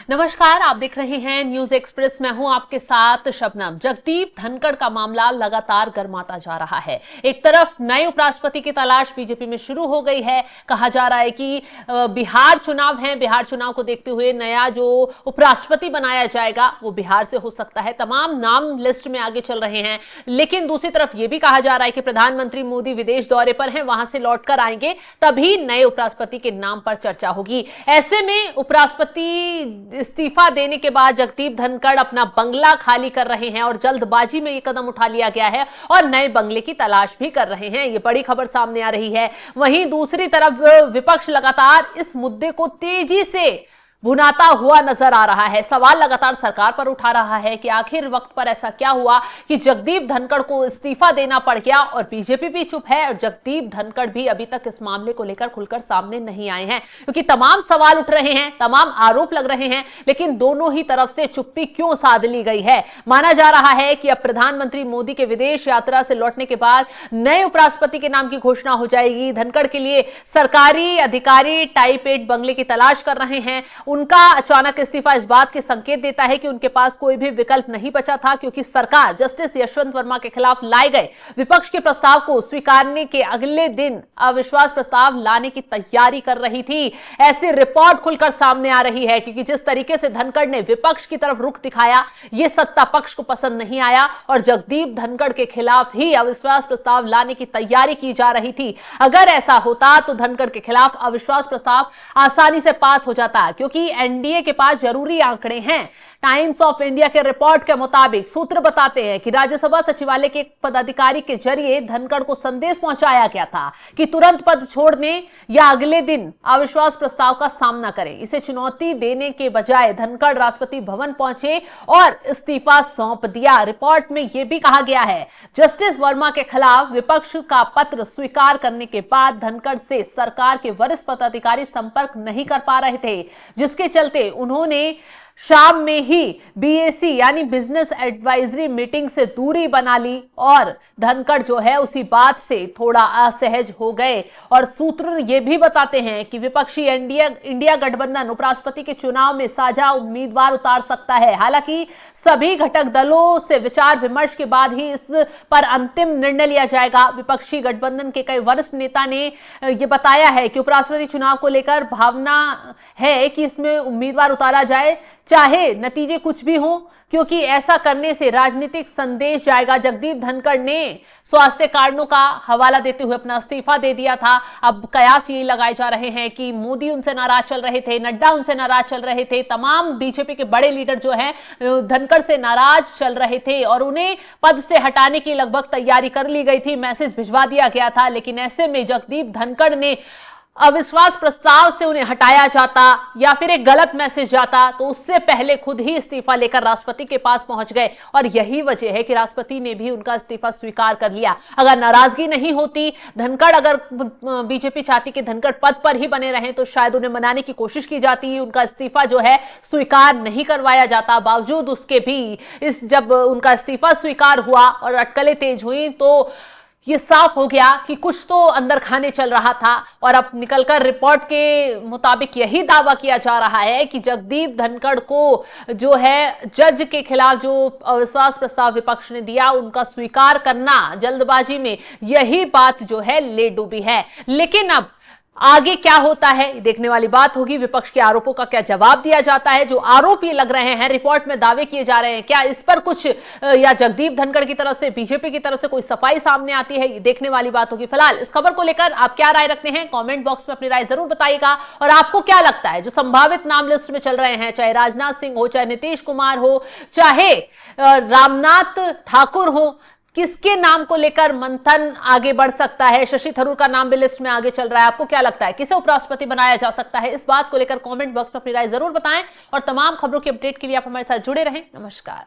नमस्कार, आप देख रहे हैं न्यूज एक्सप्रेस। मैं हूं आपके साथ शबनम। जगदीप धनखड़ का मामला लगातार गर्माता जा रहा है। एक तरफ नए उपराष्ट्रपति की तलाश बीजेपी में शुरू हो गई है। कहा जा रहा है कि बिहार चुनाव है, बिहार चुनाव को देखते हुए नया जो उपराष्ट्रपति बनाया जाएगा वो बिहार से हो सकता है। तमाम नाम लिस्ट में आगे चल रहे हैं, लेकिन दूसरी तरफ यह भी कहा जा रहा है कि प्रधानमंत्री मोदी विदेश दौरे पर हैं, वहां से लौटकर आएंगे तभी नए उपराष्ट्रपति के नाम पर चर्चा होगी। ऐसे में उपराष्ट्रपति इस्तीफा देने के बाद जगदीप धनखड़ अपना बंगला खाली कर रहे हैं और जल्दबाजी में यह कदम उठा लिया गया है और नए बंगले की तलाश भी कर रहे हैं। ये बड़ी खबर सामने आ रही है। वहीं दूसरी तरफ विपक्ष लगातार इस मुद्दे को तेजी से भुनाता हुआ नजर आ रहा है। सवाल लगातार सरकार पर उठा रहा है कि आखिर वक्त पर ऐसा क्या हुआ कि जगदीप धनखड़ को इस्तीफा देना पड़ गया और बीजेपी भी चुप है और जगदीप धनखड़ भी अभी तक इस मामले को लेकर खुलकर सामने नहीं आए हैं, क्योंकि तमाम सवाल उठ रहे हैं, तमाम आरोप लग रहे हैं, लेकिन दोनों ही तरफ से चुप्पी क्यों साध ली गई है। माना जा रहा है कि अब प्रधानमंत्री मोदी के विदेश यात्रा से लौटने के बाद नए उपराष्ट्रपति के नाम की घोषणा हो जाएगी। धनखड़ के लिए सरकारी अधिकारी टाइप 8 बंगले की तलाश कर रहे हैं। उनका अचानक इस्तीफा इस बात के संकेत देता है कि उनके पास कोई भी विकल्प नहीं बचा था, क्योंकि सरकार जस्टिस यशवंत वर्मा के खिलाफ लाए गए विपक्ष के प्रस्ताव को स्वीकारने के अगले दिन अविश्वास प्रस्ताव लाने की तैयारी कर रही थी। ऐसी रिपोर्ट खुलकर सामने आ रही है, क्योंकि जिस तरीके से धनखड़ ने विपक्ष की तरफ रुख दिखाया, यह सत्ता पक्ष को पसंद नहीं आया और जगदीप धनखड़ के खिलाफ ही अविश्वास प्रस्ताव लाने की तैयारी की जा रही थी। अगर ऐसा होता तो धनखड़ के खिलाफ अविश्वास प्रस्ताव आसानी से पास हो जाता, क्योंकि एनडीए के पास जरूरी आंकड़े हैं। टाइम्स ऑफ इंडिया के रिपोर्ट के मुताबिक सूत्र बताते हैं कि राज्यसभा सचिवालय के एक पदाधिकारी के जरिए धनखड़ को संदेश पहुंचाया गया था कि तुरंत पद छोड़ने या अगले दिन अविश्वास प्रस्ताव का सामना करें। इसे चुनौती देने के बजाय धनखड़ राष्ट्रपति भवन पहुंचे और इस्तीफा सौंप दिया। रिपोर्ट में यह भी कहा गया है, जस्टिस वर्मा के खिलाफ विपक्ष का पत्र स्वीकार करने के बाद धनखड़ से सरकार के वरिष्ठ पदाधिकारी संपर्क नहीं कर पा रहे थे, जिसके चलते उन्होंने शाम में ही बीएसी यानी बिजनेस एडवाइजरी मीटिंग से दूरी बना ली और धनखड़ जो है उसी बात से थोड़ा असहज हो गए। और सूत्र ये भी बताते हैं कि विपक्षी इंडिया गठबंधन उपराष्ट्रपति के चुनाव में साझा उम्मीदवार उतार सकता है। हालांकि सभी घटक दलों से विचार विमर्श के बाद ही इस पर अंतिम निर्णय लिया जाएगा। विपक्षी गठबंधन के कई वरिष्ठ नेता ने यह बताया है कि उपराष्ट्रपति चुनाव को लेकर भावना है कि इसमें उम्मीदवार उतारा जाए, चाहे नतीजे कुछ भी हो, क्योंकि ऐसा करने से राजनीतिक संदेश जाएगा। जगदीप धनखड़ ने स्वास्थ्य कारणों का हवाला देते हुए अपना इस्तीफा दे दिया था। अब कयास ये लगाए जा रहे हैं कि मोदी उनसे नाराज चल रहे थे, नड्डा उनसे नाराज चल रहे थे, तमाम बीजेपी के बड़े लीडर जो हैं धनखड़ से नाराज चल रहे थे और उन्हें पद से हटाने की लगभग तैयारी कर ली गई थी, मैसेज भिजवा दिया गया था। लेकिन ऐसे में जगदीप धनखड़ ने अविश्वास प्रस्ताव से उन्हें हटाया जाता या फिर एक गलत मैसेज जाता तो उससे पहले खुद ही इस्तीफा लेकर राष्ट्रपति के पास पहुंच गए और यही वजह है कि राष्ट्रपति ने भी उनका इस्तीफा स्वीकार कर लिया। अगर नाराजगी नहीं होती, धनखड़ अगर बीजेपी चाहती कि धनखड़ पद पर ही बने रहें तो शायद उन्हें मनाने की कोशिश की जाती, उनका इस्तीफा जो है स्वीकार नहीं करवाया जाता। बावजूद उसके भी जब उनका इस्तीफा स्वीकार हुआ और अटकलें तेज हुई तो ये साफ हो गया कि कुछ तो अंदर खाने चल रहा था। और अब निकलकर रिपोर्ट के मुताबिक यही दावा किया जा रहा है कि जगदीप धनखड़ को जो है जज के खिलाफ जो अविश्वास प्रस्ताव विपक्ष ने दिया उनका स्वीकार करना जल्दबाजी में, यही बात जो है ले डूबी है। लेकिन अब आगे क्या होता है देखने वाली बात होगी। विपक्ष के आरोपों का क्या जवाब दिया जाता है। जो आरोप ये लग रहे हैं, रिपोर्ट में दावे किए जा रहे हैं, क्या इस पर कुछ या जगदीप धनखड़ की तरफ से, बीजेपी की तरफ से कोई सफाई सामने आती है, ये देखने वाली बात होगी। फिलहाल इस खबर को लेकर आप क्या राय रखते हैं, कमेंट बॉक्स में अपनी राय जरूर बताइएगा। और आपको क्या लगता है जो संभावित नाम लिस्ट में चल रहे हैं, चाहे राजनाथ सिंह हो, चाहे नीतीश कुमार हो, चाहे रामनाथ ठाकुर हो, किसके नाम को लेकर मंथन आगे बढ़ सकता है? शशि थरूर का नाम भी लिस्ट में आगे चल रहा है। आपको क्या लगता है किसे उपराष्ट्रपति बनाया जा सकता है? इस बात को लेकर कमेंट बॉक्स में अपनी राय जरूर बताएं और तमाम खबरों की अपडेट के लिए आप हमारे साथ जुड़े रहें। नमस्कार।